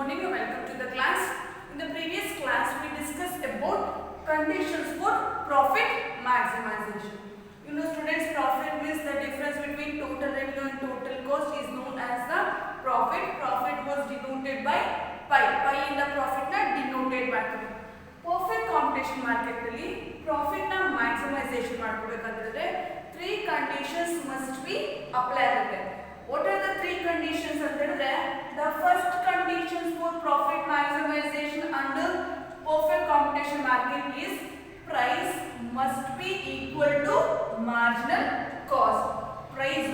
morning and welcome to the class. In the previous class, we discussed about conditions for profit maximization. You know, students, profit means the difference between total revenue and total cost is known as the profit. Profit was denoted by pi. Pi in the profit na denoted by perfect competition market ಅಲ್ಲಿ profit na maximization ಮಾಡ್ಕೋಬೇಕಂದ್ರೆ three conditions must be apply ಆಗುತ್ತೆ. What are the three conditions ಅಂತ ಹೇಳಿದ್ರೆ the first conditions for profit maximization under perfect competition market is price must be equal to marginal cost. Price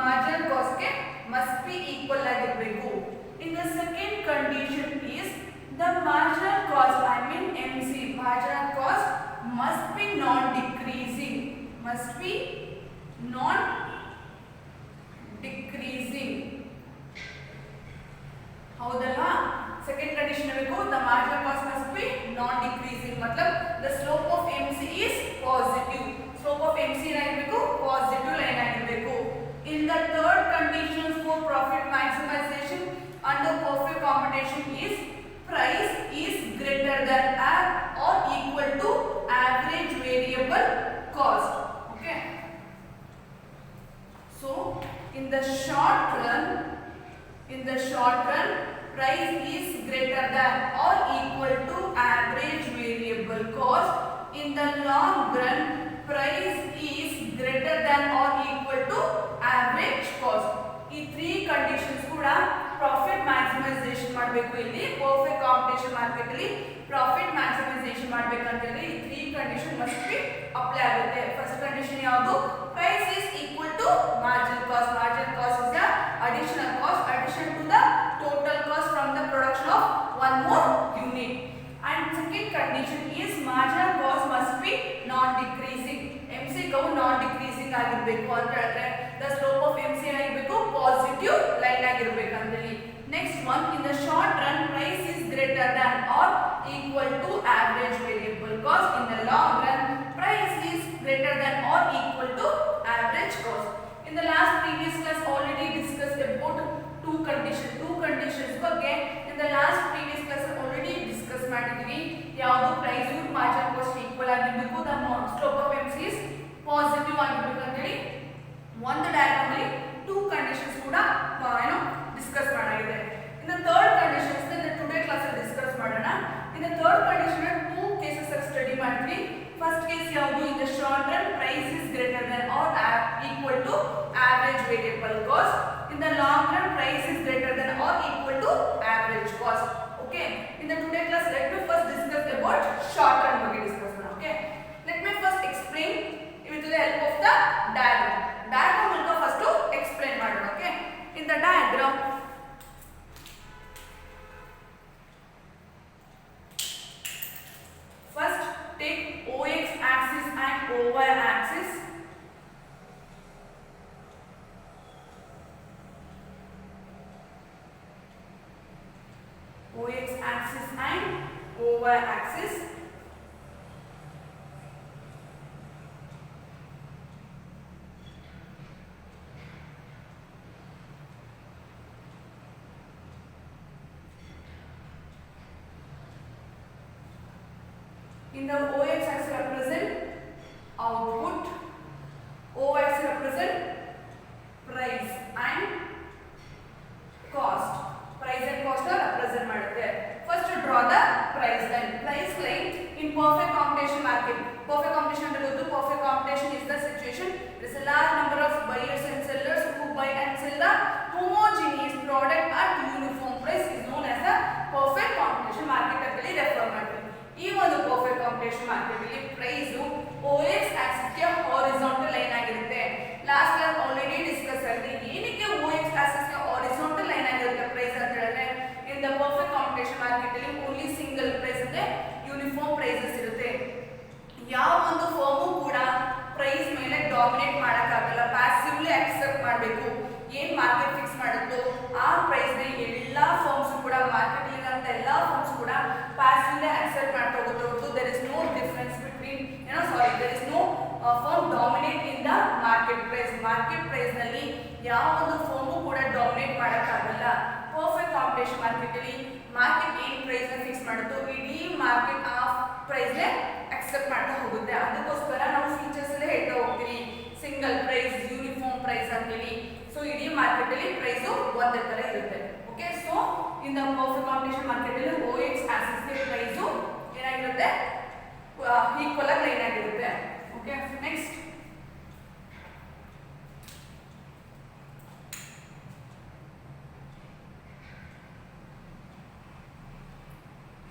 marginal cost ಗೆ must be equal ಆಗಿರಬೇಕು. In the second condition is the marginal cost, I mean MC, marginal cost must be non-decreasing, must be non-decreasing. ಹೌದಲ್ಲ? Second condition ಬೇಕು, the marginal cost must be non-decreasing. मतलब the slope of MC is positive. Slope of MC ಏನಾಗಿರಬೇಕು? Positive line ಆಗಿರಬೇಕು. In the third condition for profit maximization under perfect competition is price is greater than or equal to average variable cost. Okay. So in the short run, price is greater than or equal to average variable cost. In the long run, price is greater than or equal to average cost. ಈ three conditions ಕೂಡ profit maximization ಮಾಡಬೇಕು. ಇಲ್ಲಿ perfect competition market ಅಲ್ಲಿ profit maximization ಮಾಡಬೇಕಂತಂದ್ರೆ ಈ three condition must be apply ಆಗುತ್ತೆ. First condition ಯಾವುದು? Price is equal to marginal cost. Marginal cost is the additional cost addition to the total cost from the production of one more unit. And second condition is marginal cost must be non-decreasing. MC ಕವು non-decreasing ಆಗಿರಬೇಕು ಅಂತ ಹೇಳಿದ್ರೆ the slope of MC ಆಗಿರಬೇಕು positive line ಆಗಿರಬೇಕಂತೇಳಿ. Next one, in the short run price is greater than or equal to average variable cost. In the long run price is greater than or equal to average cost. In the last previous class already discussed about two conditions ಬಗ್ಗೆ in the last previous class already discuss ಮಾಡಿದ್ವಿ. ಯಾವುದು price with marginal cost equal ಆಗಿರಬೇಕು, the slope of MC is positive ಆಗಿರಬೇಕು ಅಂತ ಹೇಳಿ ಒಂದು diagram ಅಲ್ಲಿ two conditions ಕೂಡ ಡಿಸ್ಕಸ್ ಮಾಡಾಗಿದೆ. In the third condition today class ಅಲ್ಲಿ ಡಿಸ್ಕಸ್ ಮಾಡೋಣ. In the third condition two cases study ಮಾಡ್ತೀವಿ. First case ಯಾವುದು? In the short run price is greater than or equal to average variable cost. In the long run price is greater than or equal to average cost. Okay, in the today class let me first discuss about short run ಬಗ್ಗೆ discuss ಮಾಡೋಣ. Okay, let me first explain with the help of the diagram. Diagram ಮೂಲಕ first explain ಮಾಡೋಣ. Okay, in the diagram first take OX axis and OY axis. OX axis and OY axis. In the OX axis represent output, OY axis represent price and cost. Price and cost represent ಮಾಡುತ್ತೆ. First draw the price line. Price line in perfect competition market. Perfect competition ಅಂದ್ರೆ ಗೊತ್ತು. Perfect competition is the situation there is a large number of buyers and sellers who buy and sell the homogeneous product at uniform price is known as the perfect competition market ಅಂತ ಹೇಳಿ refer ಮಾಡ್ತೀವಿ. ಈ ಒಂದು perfect competition market ಅಲ್ಲಿ price OX axis ಗೆ horizontal line ಆಗಿರುತ್ತೆ. Last class already discuss ಆಗಿದೆ. ಏನಕ್ಕೆ OX axis ಗೆ horizontal line ಆಗಿರುತ್ತೆ ಪ್ರೈಸ್ ಅಂತ ಹೇಳಿದ್ರೆ in the perfect competition market ಅಲ್ಲಿ only single price ಅಂದ್ರೆ ಯೂನಿಫಾರ್ಮ್ ಪ್ರೈಸಸ್ ಇರುತ್ತೆ. ಯಾವ ಒಂದು ಫರ್ಮು ಕೂಡ ಪ್ರೈಸ್ ಮೇಲೆ ಡಾಮಿನೇಟ್ ಮಾಡಕ್ಕಾಗಲ್ಲ, ಪ್ಯಾಸಿವ್ಲಿ ಅಕ್ಸೆಪ್ಟ್ ಮಾಡಬೇಕು. ಏನ್ ಮಾರ್ಕೆಟ್ ಫಿಕ್ಸ್ ಮಾಡುತ್ತೋ ಆ ಪ್ರೈಸ್ ನ ಎಲ್ಲಾ ಫರ್ಮ್ಸ್ ಕೂಡ ಮಾರ್ಕೆಟ್ ಇರುವಂತ ಎಲ್ಲಾ ಫರ್ಮ್ಸ್ ಕೂಡ ಪ್ಯಾಸಿವ್ಲಿ ಅಕ್ಸೆಪ್ಟ್ ಮಾಡ್ತಾ ಹೋಗುತ್ತೆ ಹೊರತು there is no difference between there is no firm dominate in the market price. Market price ನಲ್ಲಿ ಯಾವ ಒಂದು ಫರ್ಮು ಕೂಡ ಡಾಮಿನೇಟ್ ಮಾಡಕ್ಕಾಗಲ್ಲ. perfect competition market ಅಲ್ಲಿ ಮಾರ್ಕೆಟ್ ಏನು ಪ್ರೈಸ್ ನ ಫಿಕ್ಸ್ ಮಾಡುತ್ತೋ ಇಡೀ ಮಾರ್ಕೆಟ್ ಆ ಪ್ರೈಸ್ ಗೆ ಅಕ್ಸೆಪ್ಟ್ ಮಾಡ್ತಾ ಹೋಗುತ್ತೆ. ಅದಕ್ಕೋಸ್ಕರ ನಾವು ಫೀಚರ್ಸ್ ಎಲ್ಲ ಹೇಳ್ತಾ ಹೋಗ್ತೀವಿ, ಸಿಂಗಲ್ ಪ್ರೈಸ್, ಯೂನಿಫಾರ್ಮ್ ಪ್ರೈಸ್ ಅಂತೇಳಿ. ಸೊ ಇಡೀ ಮಾರ್ಕೆಟ್ ಅಲ್ಲಿ ಪ್ರೈಸ್ ಒಂದೇ ತರ ಇರುತ್ತೆ. Okay, so in the perfect competition market ಅಲ್ಲಿ OX ಆಕ್ಸಿಸ್ ಗೆ ಪ್ರೈಸ್ ಏನಾಗಿರುತ್ತೆ, ಈಕ್ವಲ್ ಆಗಿ ಲೈನ್ ಆಗಿರುತ್ತೆ. Okay, next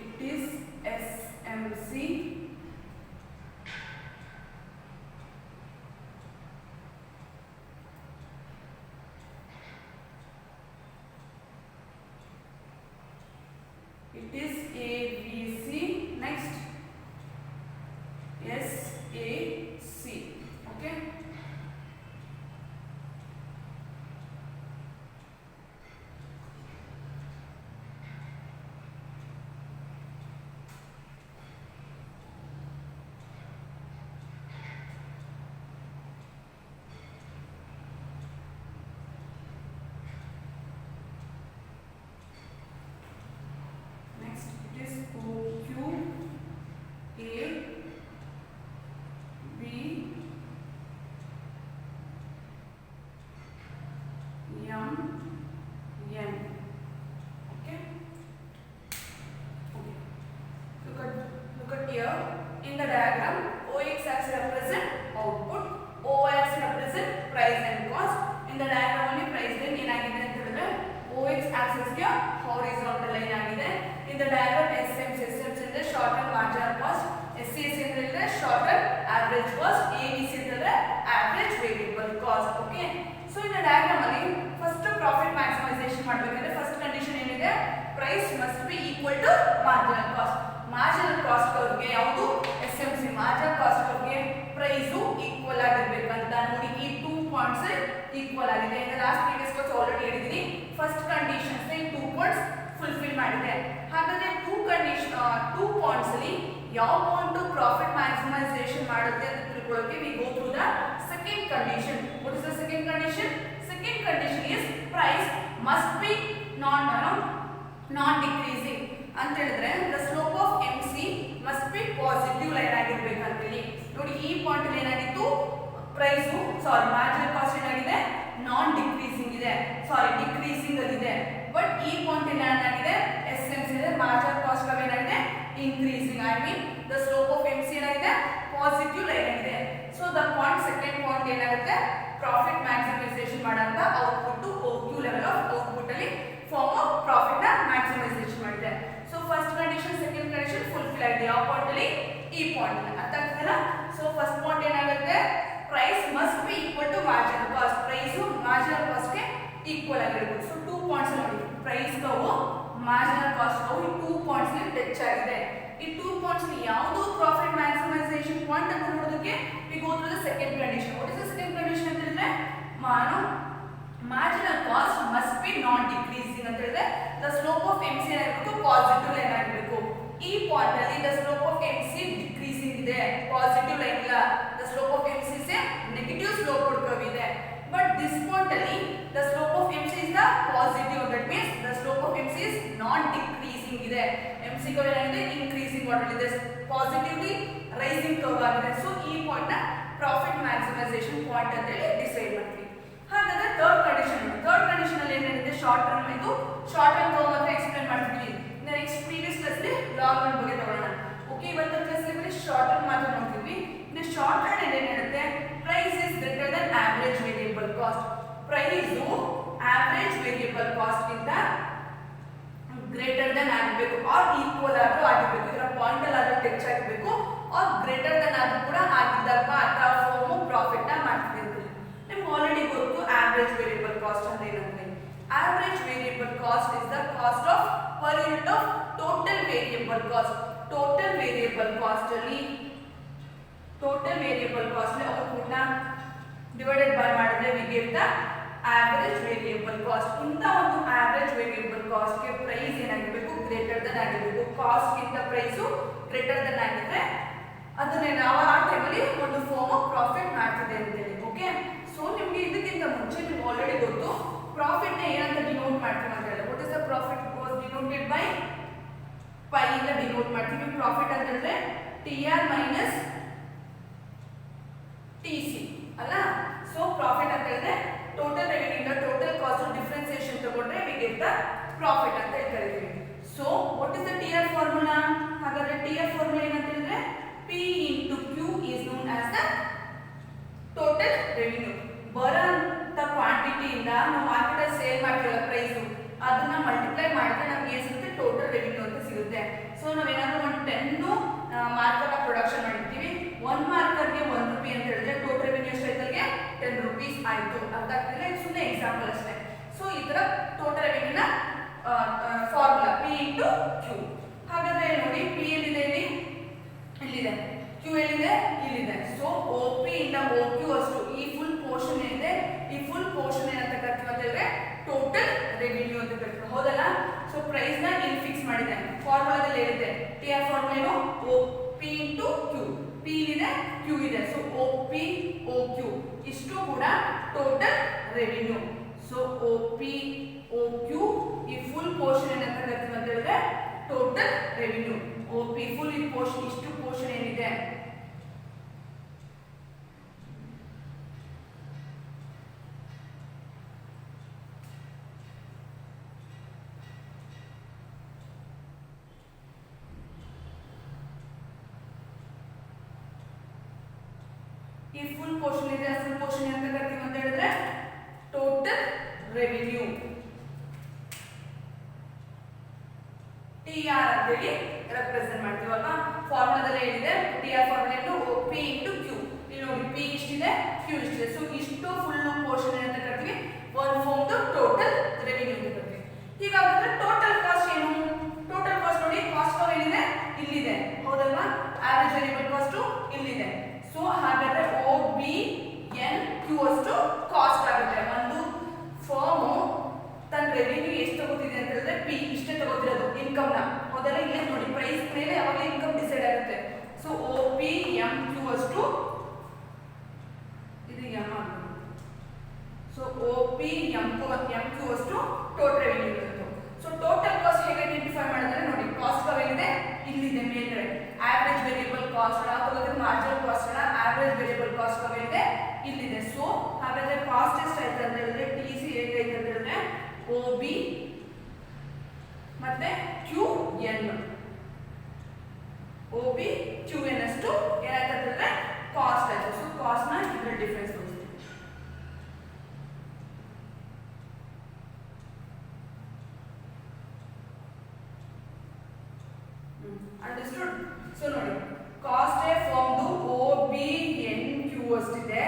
it is SMC it is ABC, next SAC. okay, next it is OQ A B M N. okay, look at here in the diagram. OX axis represent output, O axis represent price and cost. in the diagram only price line ಏನಾಗಿದೆ ಅಂತ ಹೇಳಿದ್ರೆ OX axis ಗೆ horizontal line ಆಗಿದೆ. in the diagram SMC ಅಂದ್ರೆ short term marginal cost, SCC ಅಂದ್ರೆ short term average cost, ABC ಅಂದ್ರೆ average variable cost. okay, so in the diagram ಅಲ್ಲಿ first profit maximization ಮಾಡಬೇಕಂದ್ರೆ first condition ಏನಿದೆ, price must be equal to marginal cost. marginal cost ಅವ್ರಿಗೆ ಯಾವುದು SMC marginal cost ಅವ್ರಿಗೆ price equal ಆಗಿರಬೇಕಂತ ನೋಡಿ. ಈ 2 points equal ಆಗಿದೆ. in the last previous class already ಹೇಳಿದೀನಿ, ಫಸ್ಟ್ ಕಂಡೀಷನ್ಸ್ ಈ 2 ಪಾಯಿಂಟ್ಸ್ ಫುಲ್ಫಿಲ್ ಮಾಡಿದೆ. ಹಾಗಾದ್ರೆ 2 ಪಾಯಿಂಟ್ಸ್ ಅಲ್ಲಿ ಯಾವ ಪಾಯಿಂಟ್ ಪ್ರಾಫಿಟ್ ಮ್ಯಾಕ್ಸಿಮೈಸೇಷನ್ ಮಾಡುತ್ತೆ ಅಂತ ತಿಳ್ಕೊಳ್ಳೋಕೆ we go through the second condition. what is the second condition? second condition is price must be not decreasing ಅಂತ ಹೇಳಿದ್ರೆ the slope of MC must be positive line ಆಗಿರಬೇಕಂತ ಹೇಳಿ ನೋಡಿ. ಈ ಪಾಯಿಂಟ್ ಅಲ್ಲಿ ಏನಾಗಿತ್ತು, ಪ್ರೈಸ್ ಮಾರ್ಜಿನಲ್ ಕಾಸ್ಟ್ ಏನಾಗಿದೆ, ನಾನ್ decreasing ಇದೆ, ಡಿಕ್ರೀಸಿಂಗ್ ಅಲ್ಲಿದೆ. ಬಟ್ ಈ ಪಾಯಿಂಟ್ ಅಲ್ಲಿ ಏನಾಗಿದೆ, SMC ಇದೆ, ಮಾರ್ಜಿನಲ್ ಕಾಸ್ಟ್ ಏನಾಗಿದೆ, increasing. I mean the slope of MC ಏನಾಗಿದೆ, ಪಾಸಿಟಿವ್ ಲೈನ್ ಆಗಿದೆ. So the point second point ಏನಾಗುತ್ತೆ, ಪ್ರಾಫಿಟ್ ಮ್ಯಾಕ್ಸಿಮೈಸೇಷನ್ ಮಾಡಂತ output OQ level of output ಅಲ್ಲಿ ಫಾರ್ಮ್ ಆಫ್ ಪ್ರಾಫಿಟ್ ನ ಮ್ಯಾಕ್ಸಿಮೈಸೇಷನ್ ಮಾಡಿದೆ. So first condition second condition fulfil ಆಗಿದೆ. ಯಾವ point ಅಲ್ಲಿ, ಈ ಪಾಯಿಂಟ್ ಅಲ್ಲಿ. ಅರ್ಥ ಆಗ್ತದಲ್ಲ? ಸೊ ಫಸ್ಟ್ ಪಾಯಿಂಟ್ ಏನಾಗುತ್ತೆ, price must be equal to marginal cost. Price marginal cost ಗೆ ಈಕ್ವಲ್ ಆಗಿರಬೇಕು. ಸೊ 2 ಪಾಯಿಂಟ್ಸ್ ನೋಡಿ, ಪ್ರೈಸ್ ಕವು ಮಾರ್ಜಿನಲ್ ಕಾಸ್ಟ್ ಕವು ಈ 2 ಪಾಯಿಂಟ್ಸ್ ಗೆ ಟಚ್ ಆಗಿದೆ. ಈ 2 ಪಾಯಿಂಟ್ಸ್ ಗೆ ಯಾವುದು ಪ್ರಾಫಿಟ್ ಮ್ಯಾಕ್ಸಿಮೈಸೇಷನ್ ಪಾಯಿಂಟ್ ಅಂತ ನೋಡೋದಕ್ಕೆ we go through the second condition. what is the second condition ಅಂತ ಹೇಳಿದ್ರೆ, marginal cost must be non decreasing ಅಂತ ಹೇಳಿದ್ರೆ the slope of MC ಏನಾಗಬೇಕು, ಪಾಸಿಟಿವ್ ಲೈನ್ ಆಗಬೇಕು. ಈ ಪಾಯಿಂಟ್ ಅಲ್ಲಿ the slope of MC decreasing ಇದೆ, ಪಾಸಿಟಿವ್ ಲೈನ್ ಇಲ್ಲ. the slope of MC is a negative slope curve ಇದೆ. but this point ಅಲ್ಲಿ the slope of MC is the positive. that means the slope of MC is not decreasing ಇದೆ. MC curve ಏನಾಗಿದೆ, increasing order ಇದೆ, positively rising curve ಆಗಿದೆ. So ಈ point ನ profit maximisation point ಅಂತ ಹೇಳಿ decide ಮಾಡ್ತೀವಿ. ಹಾಗಾದ್ರೆ ಥರ್ಡ್ ಕಂಡೀಷನ್ ಅಲ್ಲಿ ಏನಿದೆ, ಶಾರ್ಟ್ ಟರ್ಮ್ ಇದು ಶಾರ್ಟ್ ಟರ್ಮ್ ಕರ್ವ್ ಮಾತ್ರ ಎಕ್ಸ್ಪ್ಲೇನ್ ಮಾಡ್ತೀವಿ. ನೆಕ್ಸ್ಟ್ ಪ್ರೀವಿಯಸ್ ಕ್ಲಾಸ್ ಅಲ್ಲಿ ಲಾಂಗ್ ರನ್ ಬಗ್ಗೆ ತಗೊಳ್ಳೋಣ. ಓಕೆ, ಇವತ್ತು ಕ್ಲಾಸ್ ಅಲ್ಲಿ ಶಾರ್ಟ್ ಟರ್ಮ್ ಮಾತ್ರ ನೋಡ್ತೀವಿ. ಇನ್ನು ಶಾರ್ಟ್ ಟರ್ಮ್ ಅಲ್ಲಿ ಏನಿರುತ್ತೆ, price is greater than average variable cost. Price average variable cost ಗಿಂತ ಗ್ರೇಟರ್ ದನ್ ಆಗಬೇಕು ಆರ್ ಈಕ್ವಲ್ ಆದ್ರೂ ಆಗಿರಬೇಕು. ಇದರ ಪಾಯಿಂಟ್ ಅಲ್ಲಿ ಆದ್ರೂ ಟಚ್ ಆಗಬೇಕು ಆರ್ ಗ್ರೇಟರ್ ದನ್ ಆದ್ರೂ ಕೂಡ ಆಗಿದ್ದಾಗ ಅಥವಾ ಫಾರ್ಮ್ ಪ್ರಾಫಿಟ್ ನ ಮಾಡ್ತೀವಿ ಅಂತ. ನಿಮ್ಗೆ ಆಲ್ರೆಡಿ ಗೊತ್ತು ಆವರೇಜ್ ವೇರಿಯಬಲ್ ಕಾಸ್ಟ್ ಅಂದ್ರೆ ಏನಂದ್ರೆ, average variable cost is the cost of per unit of total variable cost. Total variable cost ಅಲ್ಲಿ ಔಟ್ಪುಟ್ ನ ಡಿವೈಡೆಡ್ ಬೈ ಮಾಡಿದ್ರೆ V get the average variable cost. ಇಂತ ಒಂದು ಆವರೇಜ್ ವೇರಿಯಬಲ್ ಕಾಸ್ಟ್ ಗೆ price ಏನಾಗಿರಬೇಕು, greater than ಆಗಿರಬೇಕು. Cost ಗಿಂತ price greater than ಆಗಿದ್ರೆ ಅದನ್ನೇ ನಾವು ಆ ಟೈಮಲ್ಲಿ ಒಂದು ಫಾರ್ಮ್ ಆಫ್ ಪ್ರಾಫಿಟ್ ಮಾಡ್ತಿದೆ ಅಂತ ಹೇಳಿ. ಓಕೆ, ಸೊ ನಿಮ್ಗೆ ಇದಕ್ಕಿಂತ ಮುಂಚೆ ನಿಮ್ಗೆ ಆಲ್ರೆಡಿ ಗೊತ್ತು ಪ್ರಾಫಿಟ್ ನ ಏನಂತ ಡಿನೋಟ್ ಮಾಡ್ತೀವಿ ಅಂತ ಹೇಳಿ. What is the profit was denoted by pi ಇಂದ ಡಿನೋಟ್ ಮಾಡ್ತೀವಿ. ಪ್ರಾಫಿಟ್ ಅಂತ ಹೇಳಿದ್ರೆ TR ಮೈನಸ್ TC ಅಲ್ಲ. ಸೊ ಪ್ರಾಫಿಟ್ ಅಂತ ಹೇಳಿದ್ರೆ ಟೋಟಲ್ ರೆವಿನ್ಯೂ ಇಂದ ಟೋಟಲ್ ಕಾಸ್ಟ್ ಡಿಫರೆನ್ಸಿಯೇಷನ್ ತಗೊಂಡ್ರೆ ವಿ ಗೆಟ್ ದ ಪ್ರಾಫಿಟ್ ಅಂತ ಕರೀತೀವಿ. So what is the TR formula? ಹಾಗಾದ್ರೆ TR ಫಾರ್ಮುಲಾ ಏನಂತ ಹೇಳಿದ್ರೆ P into Q is known as the total revenue. ಬರೋಂತ ಕ್ವಾಂಟಿಟಿ ಇಂದ ನಾವು ಮಾರ್ಕೆಟ್ ಅಲ್ಲಿ ಸೇಲ್ ಮಾಡ್ತೀವಲ್ಲ ಪ್ರೈಸ್, ಅದನ್ನ ಮಲ್ಟಿಪ್ಲೈ ಮಾಡಿದ್ರೆ ನಮ್ಗೆ ಏನು ಸಿಗುತ್ತೆ? ಟೋಟಲ್ ರೆವಿನ್ಯೂ ಅಂತ ಸಿಗುತ್ತೆ. ಸೊ ನಾವೇನಾದ್ರೂ ಒಂದು 10 ಮಾರ್ಕರ್ ಪ್ರೊಡಕ್ಷನ್ ಮಾಡಿರ್ತೀವಿ, 1 ಮಾರ್ಕರ್ಗೆ 1 ರೂಪಾಯಿ ಅಂತ ಹೇಳಿದ್ರೆ ಟೋಟಲ್ ರೆವಿನ್ಯೂ ಎಷ್ಟಾಯ್ತಲ್ಗೆ 10 ರೂಪೀಸ್ ಆಯ್ತು. ಅರ್ಥ ಆಗ್ತಿಲ್ಲ, ಸುಮ್ಮನೆ ಎಕ್ಸಾಂಪಲ್ ಅಷ್ಟೇ. ಸೊ ಈ ತರ ಟೋಟಲ್ ರೆವಿನ್ಯೂನ ಫಾರ್ಮುಲಾ P into Q. ಹಾಗಾದ್ರೆ ನೋಡಿ P ಎಲ್ಲಿದೆ? ಇಲ್ಲಿದೆ. Q ಎಲ್ಲಿದೆ? ಇಲ್ಲಿದೆ. ಸೊ OP ಇಂದ OQ ಅಷ್ಟು ಈ ಫುಲ್ ಪೋರ್ಷನ್ ಏನಿದೆ, ಈ ಫುಲ್ ಪೋರ್ಷನ್ ಏನಂತ ಕರಿತೀವಿ ಅಂತ ಹೇಳಿದ್ರೆ ಟೋಟಲ್ ರೆವಿನ್ಯೂ ಅಂತ ಕರಿತೀವಿ. ಹೌದಲ್ಲ? ಸೊ ಪ್ರೈಸ್ ನ ಇಲ್ಲಿ ಫಿಕ್ಸ್ ಮಾಡಿದೆ. ಫಾರ್ಮುಲಾದಲ್ಲಿ ಏನಿದೆ? TR ಫಾರ್ಮುಲಾ ಏನು? OP into Q. P ಇಲ್ಲಿದೆ, Q ಇದೆ. ಸೊ OP OQ ಇಷ್ಟು ಕೂಡ total revenue. So OP OQ ಈ ಫುಲ್ ಪೋರ್ಷನ್ ಏನಂತ ಕರಿತೀವಿ ಅಂತ ಹೇಳಿದ್ರೆ ಟೋಟಲ್ ರೆವಿನ್ಯೂ. OP ಫುಲ್ ಈ ಪೋರ್ಷನ್, ಇಷ್ಟು ಪೋರ್ಷನ್ ಏನಿದೆ ಈ ಫುಲ್ ಪೋರ್ಷನ್ ಇದೆ, ಫುಲ್ ಪೋರ್ಷನ್ ಅಂತ ಕರಿತೀವಿ ಅಂತ ಹೇಳಿದ್ರೆ ಟೋಟಲ್ ರೆವಿನ್ಯೂ. TR ಅಂತ ಹೇಳಿ ರೆಪ್ರೆಸೆಂಟ್ ಮಾಡ್ತೀವಲ್ವಾ? ಫಾರ್ಮುಲಾದಲ್ಲಿ ಏನಿದೆ? TR ಫಾರ್ಮುಲಾ ಏನು? OP into Q. ಇಲ್ಲಿ ನೋಡಿ P ಇಷ್ಟಿದೆ, Q ಇಷ್ಟಿದೆ. ಸೊ ಇಷ್ಟು ಫುಲ್ ಪೋರ್ಷನ್ ಅಂತ ಕರಿತೀವಿ one form the total revenue ಅಂತ ಕರಿತೀವಿ. ಹೀಗಾದ್ರೆ ಟೋಟಲ್ ಕಾಸ್ಟ್ ಏನು? ಟೋಟಲ್ ಕಾಸ್ಟ್ ನೋಡಿ, ಕಾಸ್ಟ್ ಕರ್ವ್ ಏನಿದೆ? ಇಲ್ಲಿದೆ. ಹೌದಲ್ವಾ? ಆವರೇಜ್ ವೇರಿಯಬಲ್ ಕಾಸ್ಟ್ ಇಲ್ಲಿದೆ. ಸೊ ಹಾಗಾದ್ರೆ OBNQ ಅಷ್ಟು ಕಾಸ್ಟ್ ಆಗುತ್ತೆ. ಒಂದು ಫರ್ಮ್ ತನ್ನ ರೆವಿನ್ಯೂ ಎಷ್ಟು ತಗೋತಿದೆ ಅಂತ ಹೇಳಿದ್ರೆ P ಇಷ್ಟೇ ತಗೋತಿರೋದು ಇನ್ಕಮ್ ನ. ಹೌದಲ್ಲ? ಇಲ್ಲೇ ನೋಡಿ ಪ್ರೈಸ್ ಮೇಲೆ ಯಾವಾಗ ಇನ್ಕಮ್ ಡಿಸೈಡ್ ಆಗುತ್ತೆ. ಸೊ OPMQ ಅಷ್ಟು ಇದು M ಆಗುತ್ತೆ. ಸೊ OPMQ ಅಷ್ಟು ಟೋಟಲ್ ರೆವಿನ್ಯೂ ಇರುತ್ತೆ. ಸೊ ಟೋಟಲ್ ಕಾಸ್ಟ್ ಹೇಗೆ ಐಡೆಂಟಿಫೈ ಮಾಡಿದ್ರೆ ನೋಡಿ, ಕಾಸ್ಟ್ ಕರ್ವ್ ಏನಿದೆ? ಇಲ್ಲಿದೆ ಮೇಲ್ಗಡೆ. ಆವರೇಜ್ ವೇರಿಯಬಲ್ ಕಾಸ್ಟ್ ನಾವು ತಗೋತಿರೋ ಮಾರ್ಜಿನಲ್ ಕಾಸ್ಟ್ ನ ಆವರೇಜ್ ವೇರಿಯಬಲ್ ಕಾಸ್ಟ್ ಕರ್ವ್ ಏನಿದೆ? ಇಲ್ಲಿದೆ. ಸೊ ಹಾಗಾದ್ರೆ ಕಾಸ್ಟ್ ಎಷ್ಟು ಆಯ್ತು ಅಂತ ಹೇಳಿದ್ರೆ TC ಹೇಗೈತೆ ಅಂತ ಹೇಳಿದ್ರೆ OB ಮತ್ತೆ QN. OB QN ಅಷ್ಟು ಏನಾಯ್ತು ಅಂತ ಹೇಳಿದ್ರೆ ಕಾಸ್ಟ್ ಆಯ್ತು. ಸೊ ಕಾಸ್ಟ್ ನ ಇದರ ಡಿಫರೆನ್ಸ್ ತೋರಿಸ್ತೀವಿ. ಅಂಡರ್ಸ್ಟುಡ್? ಸೊ ನೋಡಿ, ಕಾಸ್ಟ್ ಫಾರ್ಮ್ OBNQ ಅಷ್ಟಿದೆ,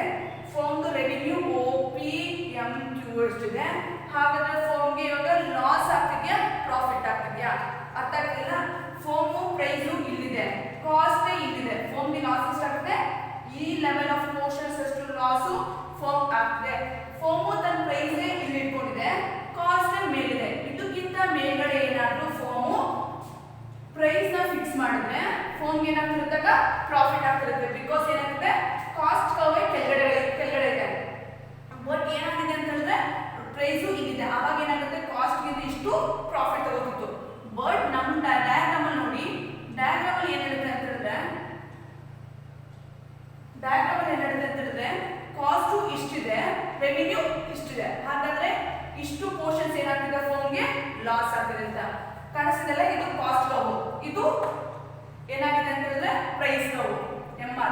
ಫಾರ್ಮ್ ರೆವಿನ್ಯೂ OPMQ ಅಷ್ಟಿದೆ. ಹಾಗಾದ್ರೆ ಫಾರ್ಮ್ಗೆ ಇವಾಗ ಲಾಸ್ ಆಗ್ತಿದ್ಯಾ ಪ್ರಾಫಿಟ್ ಆಗ್ತಿದ್ಯಾ? ಅರ್ಥ ಆಗ್ತಿಲ್ಲ? ಫಾರ್ಮು ಪ್ರೈಸು ಇಲ್ಲಿದೆ, ಕಾಸ್ಟ್ ಇಲ್ಲಿದೆ. ಫಾರ್ಮ್ಗೆ ಲಾಸ್ ಎಷ್ಟಾಗುತ್ತೆ? ಈ ಲೆವೆಲ್ ಆಫ್ ಪೋರ್ಷನ್ಸ್ ಅಷ್ಟು ಲಾಸು ಫಾರ್ಮ್ ಆಗ್ತಿದೆ. ಫಾರ್ಮು ತನ್ನ ಪ್ರೈಸ್ ಇಲ್ಲಿ ಇಟ್ಕೊಂಡಿದೆ, ಕಾಸ್ಟ್ ಮೇಲಿದೆ. ಇದಕ್ಕಿಂತ ಮೇಲ್ಗಡೆ ಏನಾದ್ರೂ ಫಾರ್ಮು ಪ್ರೈಸ್ ನ ಫಿಕ್ಸ್ ಮಾಡಿದ್ರೆ ಫಾರ್ಮ್ಗೆ ಏನಾಗ್ತಿರುತ್ತಾಗ ಪ್ರಾಫಿಟ್ ಆಗ್ತಿರುತ್ತೆ. ಬಿಕಾಸ್ ಏನಾಗುತ್ತೆ? ಕಾಸ್ಟ್ ಕರ್ವ್ ಕೆಳಗಡೆ ಇದೆ. ಬಟ್ ಏನಾಗಿದೆ ಅಂತ ಹೇಳಿದ್ರೆ ಪ್ರೈಸು ಇಲ್ಲಿದೆ. ಅವಾಗ ಏನಾಗುತ್ತೆ? ಕಾಸ್ಟ್ ಗಿಂತ ಇಷ್ಟು ಪ್ರಾಫಿಟ್ ತಗೋತಿತ್ತು. ಬಟ್ ನಮ್ಮ ಡಯಾಗ್ರಾಮ್ ಅಲ್ಲಿ ನೋಡಿ, ಡಯಾಗ್ರಾಮ್ ಅಲ್ಲಿ ಏನ್ ಹೇಳುತ್ತೆ ಅಂತ ಹೇಳಿದ್ರೆ ಕಾಸ್ಟ್ ಇಷ್ಟಿದೆ, ರೆವಿನ್ಯೂ ಇಷ್ಟಿದೆ. ಹಾಗಾದ್ರೆ ಇಷ್ಟು ಪೋರ್ಷನ್ಸ್ ಏನಾಗ್ತಿದೆ? ಫಾರ್ಮ್ಗೆ ಲಾಸ್ ಆಗ್ತಿದೆ ಅಂತ ಕಾಣಿಸ್ತಿದೆಲ್ಲ. ಇದು ಕಾಸ್ಟ್ ಕರ್ವ್, ಇದು ಏನಾಗಿದೆ ಅಂತ ಹೇಳಿದ್ರೆ ಪ್ರೈಸ್ ಕರ್ವ್. MR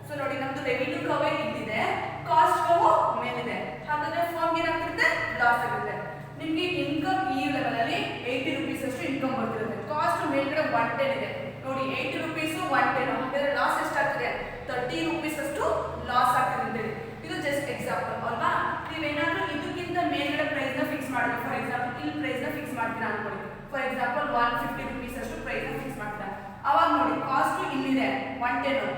ಸೊ ನೋಡಿ, ನಮ್ದು ರೆವಿನ್ಯೂ ಕರ್ವ್ ಇಲ್ಲಿದೆ, ಕಾಸ್ಟ್ ಕರ್ವ್ ಮೇಲಿದೆ. ಹಾಗಾದ್ರೆ ಫಾರ್ಮ್ಗೆ ಏನಾಗ್ತಿರುತ್ತೆ? ಲಾಸ್ ಆಗುತ್ತೆ. ನಿಮ್ಗೆ ಇನ್ಕಮ್ ಈ ಲೆವೆಲ್ ಅಲ್ಲಿ 80 ರೂಪೀಸ್ ಅಷ್ಟು ಇನ್ಕಮ್ ಬರ್ತಿರುತ್ತೆ. ಕಾಸ್ಟ್ ಮೇಲ್ಗಡೆ 110 ಇದೆ ನೋಡಿ, 80 ರೂಪೀಸ್ 110. ಹಾಗಾದ್ರೆ ಲಾಸ್ ಎಷ್ಟಾಗ್ತಿದೆ? 30 ರೂಪೀಸ್ ಅಷ್ಟು ಲಾಸ್ ಆಗ್ತಿದೆ ಅಂತೇಳಿ. ಇದು ಜಸ್ಟ್ ಎಕ್ಸಾಂಪಲ್ ಅಲ್ವಾ? ನೀವೇನಾದ್ರೂ ಇದಕ್ಕಿಂತ ಮೇಲ್ಗಡೆ ಪ್ರೈಸ್ ನ ಫಿಕ್ಸ್ ಮಾಡಿದ್ರೆ, ಫಾರ್ ಎಕ್ಸಾಂಪಲ್ ಇಲ್ಲಿ ಪ್ರೈಸ್ ನ ಫಿಕ್ಸ್ ಮಾಡ್ತೀರಾ ಅನ್ಕೊಳ್ಳಿ. ಫಾರ್ ಎಕ್ಸಾಂಪಲ್ 150 ರೂಪೀಸ್ ಅಷ್ಟು ಪ್ರೈಸ್ ನ ಫಿಕ್ಸ್ ಮಾಡ್ತೀರಾ. ಅವಾಗ ನೋಡಿ, ಕಾಸ್ಟ್ ಇಲ್ಲಿದೆ 110,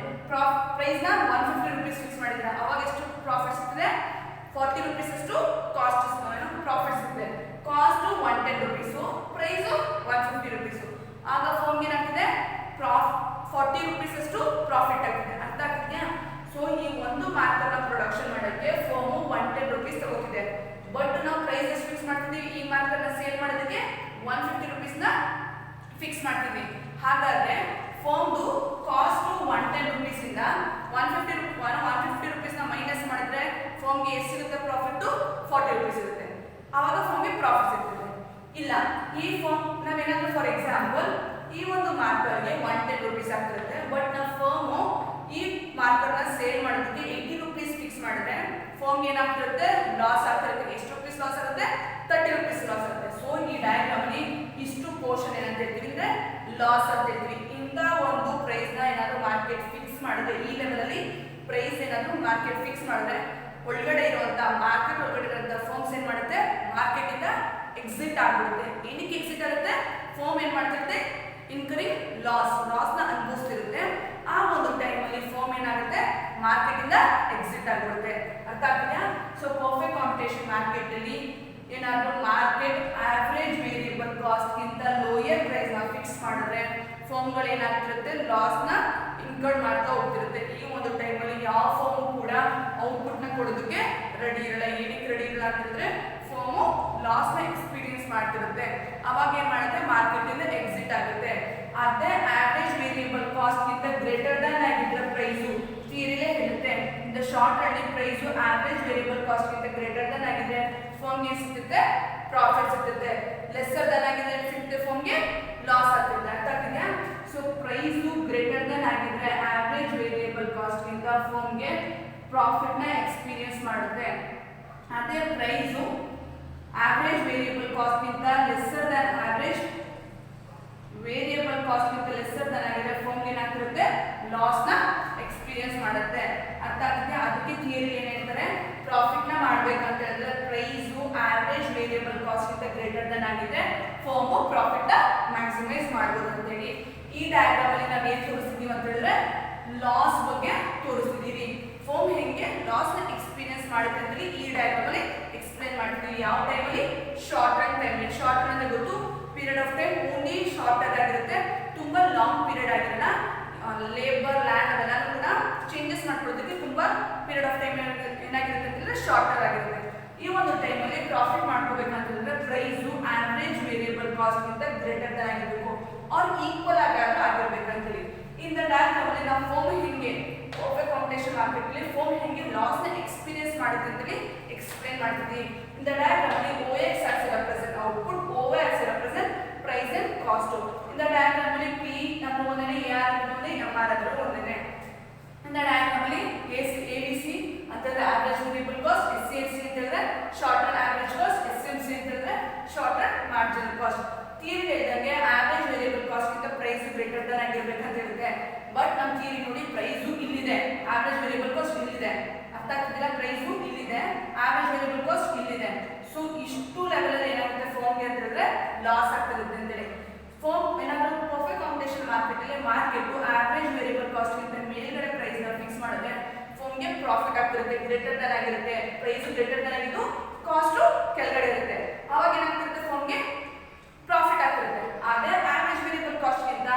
ಪ್ರೈಸ್ ನ 150 ರೂಪೀಸ್ ಫಿಕ್ಸ್ ಮಾಡಿದ್ರೆ ಅವಾಗ ಎಷ್ಟು ಪ್ರಾಫಿಟ್ ಸಿಗ್ತದೆ? 40 ರೂಪೀಸ್ ಅಷ್ಟು ಕಾಸ್ಟ್ ಪ್ರಾಫಿಟ್ ಸಿಗ್ತದೆ. Cost 110 rupees, price 150 rupees. ಆಗ ಫೋನ್ಗೆ ಏನಾಗ್ತಿದೆ? 40 ರೂಪೀಸ್ ಅಷ್ಟು ಪ್ರಾಫಿಟ್ ಆಗ್ತಿದೆ. ಅರ್ಥ ಆಗ್ತಿದೆಯಾ? ಸೊ ಈ ಒಂದು ಮಾರ್ಕರ್ ನ ಪ್ರೊಡಕ್ಷನ್ ಮಾಡೋಕ್ಕೆ ಫೋಮು 110 ರೂಪೀಸ್ ತಗೋತೀವಿ. ಮಾಡ್ತಿದ್ವಿ, ಈ ಮಾರ್ಕರ್ ನ ಸೇಲ್ ಮಾಡೋದಕ್ಕೆ 150 rupees ನ ಫಿಕ್ಸ್ ಮಾಡ್ತೀವಿ. ಹಾಗಾದ್ರೆ ಫರ್ಮ್ದು ಕಾಸ್ಟ್ 110 rupees ಇಂದ 150 rupees ನ ಮೈನಸ್ ಮಾಡಿದ್ರೆ ಫರ್ಮ್ಗೆ ಎಷ್ಟು ಸಿಗುತ್ತೆ? ಪ್ರಾಫಿಟ್ 40 rupees ಇರುತ್ತೆ. ಆವಾಗ ಫರ್ಮ್ಗೆ ಪ್ರಾಫಿಟ್ ಸಿಗ್ತದೆ. ಇಲ್ಲ ಈ ಫರ್ಮ್ ನಾವೇನಾದ್ರೂ ಫಾರ್ ಎಕ್ಸಾಂಪಲ್ ಈ ಒಂದು ಮಾರ್ಕರ್ಗೆ 110 rupees ಆಗ್ತಿರುತ್ತೆ, ಬಟ್ ನಾವು ಫರ್ಮು ಈ ಮಾರ್ಕರ್ ನ ಸೇಲ್ ಮಾಡೋದಕ್ಕೆ 80 rupees ಫಿಕ್ಸ್ ಮಾಡಿದ್ರೆ ಫರ್ಮ್ಗೆ ಏನಾಗ್ತಿರುತ್ತೆ? ಲಾಸ್ ಆಗ್ತಿರುತ್ತೆ. ಎಷ್ಟು ರೂಪೀಸ್ ಲಾಸ್ ಆಗುತ್ತೆ? 30 rupees ಲಾಸ್ ಆಗುತ್ತೆ. ಸೊ ಈ ಡಯಾಗ್ರಾಮ್ ಅಲ್ಲಿ ಇಷ್ಟು ಪೋರ್ಷನ್ ಏನಂತ ಹೇಳ್ತೀವಿ ಅಂದ್ರೆ ಲಾಸ್ ಅಂತ ಹೇಳ್ತೀವಿ. ಇಂತ ಒಂದು ಪ್ರೈಸ್ ನ ಏನಾದ್ರು ಮಾರ್ಕೆಟ್ ಫಿಕ್ಸ್ ಮಾಡಿದ್ರೆ, ಈ ಲೆವೆಲ್ ಅಲ್ಲಿ ಪ್ರೈಸ್ ಏನಾದ್ರು ಮಾರ್ಕೆಟ್ ಫಿಕ್ಸ್ ಮಾಡಿದ್ರೆ ಒಳಗಡೆ ಇರುವಂತ ಮಾರ್ಕೆಟ್ ಒಳಗಡೆ ಇರುವಂತ ಫರ್ಮ್ಸ್ ಏನ್ ಮಾಡುತ್ತೆ? ಮಾರ್ಕೆಟ್ ಇಂದ ಎಕ್ಸಿಟ್ ಆಗ್ಬಿಡುತ್ತೆ. ಏನಕ್ಕೆ ಎಕ್ಸಿಟ್ ಆಗುತ್ತೆ? ಫರ್ಮ್ ಏನ್ ಮಾಡ್ತಿರುತ್ತೆ? ಇನ್ಕರಿಂಗ್ ಲಾಸ್ ನ ಅನುಭವಿಸ್ತಿರುತ್ತೆ. ಆ ಒಂದು ಟೈಮ್ ಅಲ್ಲಿ ಫರ್ಮ್ ಏನಾಗುತ್ತೆ? ಮಾರ್ಕೆಟ್ ಇಂದ ಎಕ್ಸಿಟ್ ಆಗ್ಬಿಡುತ್ತೆ. ಅರ್ಥ ಆಗ್ತಿದೆಯಾ? ಸೊ ಪರ್ಫೆಕ್ಟ್ ಕಾಂಪಿಟೇಷನ್ ಮಾರ್ಕೆಟ್ ಅಲ್ಲಿ ಏನಾದ್ರೂ ಮಾರ್ಕೆಟ್ ಆವರೇಜ್ ವೇರಿಯಬಲ್ ಕಾಸ್ಟ್ ಗಿಂತ ಲೋಯರ್ ಪ್ರೈಸ್ ನ ಫಿಕ್ಸ್ ಮಾಡಿದ್ರೆ ಫರ್ಮ್ಗಳು ಏನಾಗ್ತಿರುತ್ತೆ? ಲಾಸ್ ನ ಇನ್ಕರ್ ಮಾಡ್ತಾ ಹೋಗ್ತಿರುತ್ತೆ. ಈ ಒಂದು ಟೈಮ್ ಅಲ್ಲಿ ಯಾವ ಫರ್ಮ್ ಕೂಡ ಔಟ್ಪುಟ್ ನ ಕೊಡೋದಕ್ಕೆ ರೆಡಿ ಇರಲ್ಲ. ಏನಕ್ಕೆ ರೆಡಿ ಇರಲ್ಲ ಅಂತಂದ್ರೆ ಫರ್ಮು ಲಾಸ್ ನ ಎಕ್ಸ್ಪೀರಿಯನ್ಸ್ ಮಾಡ್ತಿರುತ್ತೆ. ಅವಾಗ ಏನ್ ಮಾಡುತ್ತೆ? ಮಾರ್ಕೆಟ್ ಇಂದ ಎಕ್ಸಿಟ್ ಆಗುತ್ತೆ. ಅದೇ ಆವರೇಜ್ ವೇರಿಯಬಲ್ ಕಾಸ್ಟ್ ಗಿಂತ ಗ್ರೇಟರ್ ದನ್ ಆಗಿದ್ರೆ ಪ್ರೈಸು ಥಿಯರಿಲೇ ಹೇಳುತ್ತೆ. ದ ಶಾರ್ಟ್ ಅಲ್ಲಿ ಪ್ರೈಸು ಆವರೇಜ್ ವೇರಿಯಬಲ್ ಕಾಸ್ಟ್ ಗಿಂತ ಗ್ರೇಟರ್ ದನ್ ಆಗಿದೆ ಫರ್ಮ್ಗೆ ಸಿಗುತ್ತೆ ಪ್ರಾಫಿಟ್ ಸಿಗುತ್ತೆ. ಲೆಸ್ಸರ್ ದನ್ ಆಗಿದೆ ಸಿಗುತ್ತೆ ಫರ್ಮ್ಗೆ ಲಾಸ್ ಆಗ್ತಿದೆ. ಅರ್ಥ ಆಗ್ತಿದೆಯಾ? ಸೊ ಪ್ರೈಸು ಗ್ರೇಟರ್ ದನ್ ಆಗಿದ್ರೆ ಆವರೇಜ್ ವೇರಿಯಬಲ್ ಕಾಸ್ಟ್ ಗಿಂತ ಫರ್ಮ್ಗೆ ಪ್ರಾಫಿಟ್ ನ ಎಕ್ಸ್ಪೀರಿಯನ್ಸ್ ಮಾಡುತ್ತೆ. ಅದೇ ಪ್ರೈಸು ಆವರೇಜ್ ವೇರಿಯಬಲ್ ಕಾಸ್ಟ್ ಗಿಂತ lesser than average variable cost ಗಿಂತ ಲೆಸ್ಸರ್ ದನ್ ಆಗಿದ್ರೆ ಫರ್ಮ್ಗೆ ಏನಾಗ್ತಿರುತ್ತೆ? ಲಾಸ್ ನ ಎಕ್ಸ್ಪೀರಿಯನ್ಸ್ ಮಾಡುತ್ತೆ. ಅರ್ಥ ಆಗ್ತಿದೆಯಾ? ಅದಕ್ಕೆ ಥಿಯರಿ ಏನ್ ಹೇಳ್ತಾರೆ? ಪ್ರಾಫಿಟ್ ನ ಮಾಡ್ಬೇಕಂತ ಹೇಳಿದ್ರೆ ಪ್ರೈಸು ಆವರೇಜ್ ವೇರಿಯಬಲ್ ಕಾಸ್ಟ್ ಗಿಂತ ಗ್ರೇಟರ್ ದನ್ ಆಗಿದ್ರೆ ಫರ್ಮು ಪ್ರಾಫಿಟ್ ನ ಮ್ಯಾಕ್ಸಿಮೈಸ್ ಮಾಡ್ಬೋದು ಅಂತ ಹೇಳಿ. ಈ ಡಯಾಗ್ರಾಮ್ ಅಲ್ಲಿ ನಾವ್ ಏನ್ ತೋರಿಸ್ತಿದೀವಿ ಅಂತ ಹೇಳಿದ್ರೆ ಲಾಸ್ ಬಗ್ಗೆ ತೋರಿಸ್ತಿದೀವಿ. ಫರ್ಮ್ ಹೆಂಗೆ ಲಾಸ್ ನ ಎಕ್ಸ್ಪೀರಿಯನ್ಸ್ ಮಾಡುತ್ತೆ ಅಂತ ಹೇಳಿ ಈ ಡಯಾಗ್ರಾಮ್ ಅಲ್ಲಿ ಎಕ್ಸ್ಪ್ಲೈನ್ ಮಾಡ್ತೀವಿ. ಯಾವ ಟೈಮ್ ಅಲ್ಲಿ? Short run time. Short run ಅಂದ್ರೆ ಗೊತ್ತು, period of time only short ಆಗಿರುತ್ತೆ, ತುಂಬಾ ಲಾಂಗ್ ಪೀರಿಯಡ್ ಆಗಿರಲ್ಲ. ಲೇಬರ್ ಲ್ಯಾಂಡ್ ಅವೆಲ್ಲ ಕೂಡ ಚೇಂಜಸ್ ಮಾಡ್ಕೊಳ್ಳೋದಕ್ಕೆ ತುಂಬಾ ಪೀರಿಯಡ್ ಆಫ್ ಟೈಮ್ ಏನಾಗಿರುತ್ತೆ ಅಂತಂದ್ರೆ ಶಾರ್ಟರ್ ಆಗಿರುತ್ತೆ. ಈ ಒಂದು ಟೈಮ್ ಅಲ್ಲಿ ಪ್ರಾಫಿಟ್ ಮಾಡ್ಕೋಬೇಕಂತಂದ್ರೆ ಪ್ರೈಸು ಆವರೇಜ್ ವೇರಿಯಬಲ್ ಕಾಸ್ಟ್ ಗಿಂತ ಗ್ರೇಟರ್ ದನ್ ಆಗಿರಬೇಕು ಆರ್ ಈಕ್ವಲ್ ಆಗಿರ್ಬೇಕಂತೇಳಿ. ಇನ್ ದ ಡಯಾಗ್ರಾಮ್ ಅಲ್ಲಿ ನಾವು ಫರ್ಮ್ ಹೆಂಗೆ ಪರ್ಫೆಕ್ಟ್ ಕಾಂಪಿಟೇಷನ್ ಮಾರ್ಕೆಟ್ ಅಲ್ಲಿ ಫರ್ಮ್ ಹೆಂಗೆ ಲಾಸ್ ನ ಎಕ್ಸ್ಪೀರಿಯನ್ಸ್ ಮಾಡುತ್ತೆ ಅಂತೇಳಿ ಎಕ್ಸ್ಪ್ಲೈನ್ ಮಾಡ್ತಿದ್ವಿ. ಇನ್ ದ ಡಯಾಗ್ರಾಮ್ ಅಲ್ಲಿ OX as represent output, OY as represent price and cost. In the diagram ಅಲ್ಲಿ P ನಮ್ಮ ಒಂದನೇ AR ಒಂದೇ MR ಅದರ ಒಂದನೇ. In the diagram ಅಲ್ಲಿ ABC ಅಂತಂದ್ರೆ average variable cost, SCLC ಅಂತಂದ್ರೆ short run average cost, SMC ಅಂತಂದ್ರೆ short run marginal cost. Theory ಹೇಳಿದಂಗೆ average variable cost ಗಿಂತ ಪ್ರೈಸ್ ಗ್ರೇಟರ್ ದನ್ ಆಗಿರಬೇಕಂತ ಇರುತ್ತೆ. ಬಟ್ ನಮ್ಮ ಥಿಯರಿ ನೋಡಿ ಪ್ರೈಸು ಇಲ್ಲಿದೆ, average variable cost ಇಲ್ಲಿದೆ. ಅರ್ಥ ಆಗ್ತಿಲ್ಲ? ಪ್ರೈಸು ಇಲ್ಲಿದೆ, average variable cost ಇಲ್ಲಿದೆ. ಸೊ ಇಷ್ಟು ಲೆವೆಲ್ ಅಲ್ಲಿ ಏನಾಗುತ್ತೆ ಫರ್ಮ್ಗೆ ಅಂತ ಹೇಳಿದ್ರೆ ಲಾಸ್ ಆಗ್ತಿರುತ್ತೆ ಅಂತೇಳಿ. ಫರ್ಮ್ ಏನಾದರೂ ಪರ್ಫೆಕ್ಟ್ ಕಾಂಪಿಟೇಷನ್ ಮಾರ್ಕೆಟ್ ಅಲ್ಲಿ ಮಾರ್ಕೆಟ್ ಆವರೇಜ್ ವೇರಿಯಬಲ್ ಕಾಸ್ಟ್ ಗಿಂತ ಮೇಲ್ಗಡೆ ಪ್ರೈಸ್ ನ ಫಿಕ್ಸ್ ಮಾಡಿದ್ರೆ ಫರ್ಮ್ಗೆ ಪ್ರಾಫಿಟ್ ಆಗ್ತಿರುತ್ತೆ, ಗ್ರೇಟರ್ ದನ್ ಆಗಿರುತ್ತೆ. ಪ್ರೈಸ್ ಗ್ರೇಟರ್ ದನ್ ಆಗಿದ್ದು ಕಾಸ್ಟ್ ಕೆಳಗಡೆ ಇರುತ್ತೆ. ಅವಾಗ ಏನಾಗ್ತಿರುತ್ತೆ? ಫರ್ಮ್ಗೆ ಪ್ರಾಫಿಟ್ ಆಗ್ತಿರುತ್ತೆ. ಅದೇ ಆವರೇಜ್ ವೇರಿಯಬಲ್ ಕಾಸ್ಟ್ ಗಿಂತ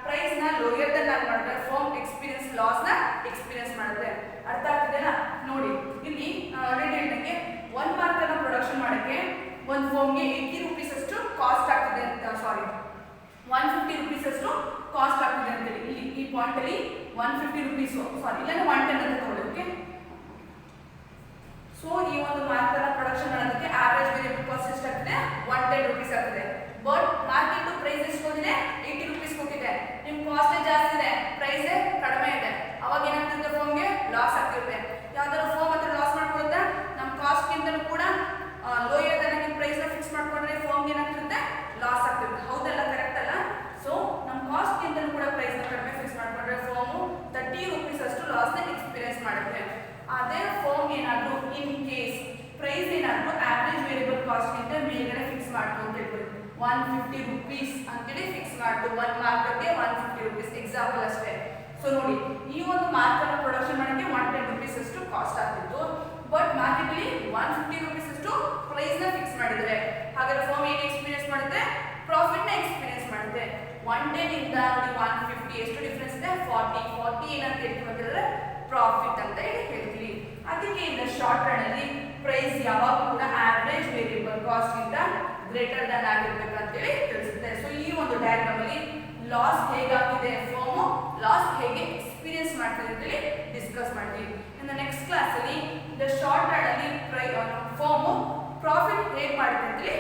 ಪ್ರೈಸ್ ನ ಲೋಯರ್ ದನ್ ಮಾಡಿದ್ರೆ ಫರ್ಮ್ ಎಕ್ಸ್ಪೀರಿಯನ್ಸ್ ಲಾಸ್ ನ ಎಕ್ಸ್ಪೀರಿಯನ್ಸ್ ಮಾಡುತ್ತೆ. ಅರ್ಥ ಆಗ್ತಿದೆಯಾ? ನೋಡಿ ಇಲ್ಲಿ ಆಲ್ರೆಡಿ ಹೇಳಿದಂಗೆ ಒಂದು ಮಾರ್ಕರ್ ನ ಪ್ರೊಡಕ್ಷನ್ ಮಾಡಕ್ಕೆ ಒಂದು ಫರ್ಮ್ಗೆ 80 rupees ಅಷ್ಟು ಕಾಸ್ಟ್ ಆಗ್ತಿದೆ ಅಂತ, ಸಾರಿ 150 rupees ಅಷ್ಟು ಕಾಸ್ಟ್ ಆಗ್ತಿದೆ ಅಂತೇಳಿ. ಇಲ್ಲಿ ಈ ಪಾಯಿಂಟ್ ಅಲ್ಲಿ 150 rupees, ಸಾರಿ ಇಲ್ಲ 110 ಅಂತ ತಗೊಳ್ಳಿ. ಓಕೆ, ಸೊ ಈ ಒಂದು ಮಾರ್ಕರ್ ನ ಪ್ರೊಡಕ್ಷನ್ ಮಾಡೋದಕ್ಕೆ ಆವರೇಜ್ ವೇರಿಯಬಲ್ ಕಾಸ್ಟ್ ಎಷ್ಟಾಗ್ತಿದೆ? 110 rupees ಆಗ್ತಿದೆ. ಬಟ್ ಮಾರ್ಕೆಟ್ ಪ್ರೈಸ್ ಎಷ್ಟು ಕೊಟ್ಟಿದೆ? 80 rupees ಕೊಟ್ಟಿದೆ. ನಿಮ್ ಕಾಸ್ಟ್ ಜಾಸ್ತಿ ಇದೆ, ಪ್ರೈಸ್ ಕಡಿಮೆ ಇದೆ. ಅವಾಗ ಏನಾಗ್ತಿರುತ್ತೆ? ಫರ್ಮ್ಗೆ ಲಾಸ್ ಆಗ್ತಿರುತ್ತೆ. ಯಾವ್ದಾದ್ರು ಫರ್ಮ್ ಹತ್ರ ಲಾಸ್ ಮಾಡ್ಕೊಳುತ್ತೆ, ನಮ್ಮ ಕಾಸ್ಟ್ ಗಿಂತಲೂ ಕೂಡ ಲೋಯರ್ ದನ್ ಆಗಿ ಪ್ರೈಸ್ ನ ಫಿಕ್ಸ್ ಮಾಡ್ಕೊಂಡ್ರೆ ಫರ್ಮ್ಗೆ ಏನಾಗ್ತಿರುತ್ತೆ? ಲಾಸ್ ಆಗ್ತಿರುತ್ತೆ. ಹೌದಲ್ಲ? ಕರೆಕ್ಟ್ ಅಲ್ಲ? ಸೊ ನಮ್ಮ ಕಾಸ್ಟ್ ಗಿಂತಲೂ ಕೂಡ ಪ್ರೈಸ್ ನ ಕಡಿಮೆ ಫಿಕ್ಸ್ ಮಾಡ್ಕೊಂಡ್ರೆ ಫರ್ಮು 30 rupees ಅಷ್ಟು ಲಾಸ್ ನ ಎಕ್ಸ್ಪೀರಿಯನ್ಸ್ ಮಾಡುತ್ತೆ. ಅದೇ ಫರ್ಮ್ ಏನಾದ್ರು ಇನ್ ಕೇಸ್ ಪ್ರೈಸ್ ಏನಾದ್ರು ಆವರೇಜ್ ವೇರಿಯಬಲ್ ಕಾಸ್ಟ್ ಗಿಂತ ಮೇಲ್ಗಡೆ ಫಿಕ್ಸ್ ಮಾಡ್ತು ಅಂತ ಹೇಳ್ಬೋದು, 150 rupees ಅಂತೇಳಿ ಫಿಕ್ಸ್ ಮಾಡ್ತು. ಒಂದು ಮಾರ್ಕರ್ಗೆ 150 rupees ಎಕ್ಸಾಂಪಲ್ ಅಷ್ಟೇ. ಸೊ ನೋಡಿ, ಈ ಒಂದು ಮಾರ್ಕರ್ ನ ಪ್ರೊಡಕ್ಷನ್ ಮಾಡಕ್ಕೆ 110 rupees ಅಷ್ಟು ಕಾಸ್ಟ್ ಆಗ್ತಿತ್ತು. ಬಟ್ ಮಾರ್ಕೆಟ್ ಅಲ್ಲಿ 150 rupees ಅಷ್ಟು ಪ್ರೈಸ್ ನ ಫಿಕ್ಸ್ ಮಾಡಿದ್ರೆ ಹಾಗಾದ್ರೆ ಫರ್ಮ್ ಏನು ಎಕ್ಸ್ಪೀರಿಯನ್ಸ್ ಮಾಡುತ್ತೆ? ಪ್ರಾಫಿಟ್ ನ ಎಕ್ಸ್ಪೀರಿಯನ್ಸ್ ಮಾಡುತ್ತೆ. 110 ಇಂದ ನೋಡಿ 150 ಎಷ್ಟು ಡಿಫರೆನ್ಸ್ ಇದೆ? 40 ಏನಂತ ಹೇಳ್ತೀವಿ ಅಂತಂದ್ರೆ ಪ್ರಾಫಿಟ್ ಅಂತ ಹೇಳ್ತೀವಿ. ಅದಕ್ಕೆ ಇಂದ ಶಾರ್ಟ್ ರನ್ ಅಲ್ಲಿ ಪ್ರೈಸ್ ಯಾವಾಗ ಕೂಡ ಆವರೇಜ್ ವೇರಿಯಬಲ್ ಕಾಸ್ಟ್ ಗಿಂತ ಗ್ರೇಟರ್ ದನ್ ಆಗಿರ್ಬೇಕಂತೇಳಿ ತಿಳಿಸುತ್ತೆ. ಸೊ ಈ ಒಂದು ಡಯಾಗ್ರಾಮ್ ಅಲ್ಲಿ ಲಾಸ್ ಹೇಗಾಗಿದೆ ಫರ್ಮ್ ಲಾಸ್ ಹೇಗೆ ಎಕ್ಸ್ಪೀರಿಯನ್ಸ್ ಮಾಡ್ತಿದೆ ಅಂತೇಳಿ ಡಿಸ್ಕಸ್ ಮಾಡ್ತೀವಿ. ಇನ್ ದ ನೆಕ್ಸ್ಟ್ ಕ್ಲಾಸ್ ಅಲ್ಲಿ ದ ಶಾರ್ಟ್ ಅಲ್ಲಿ ಫರ್ಮ್ ಪ್ರಾಫಿಟ್ ಹೇಗೆ ಮಾಡುತ್ತೆ ಅಂತೇಳಿ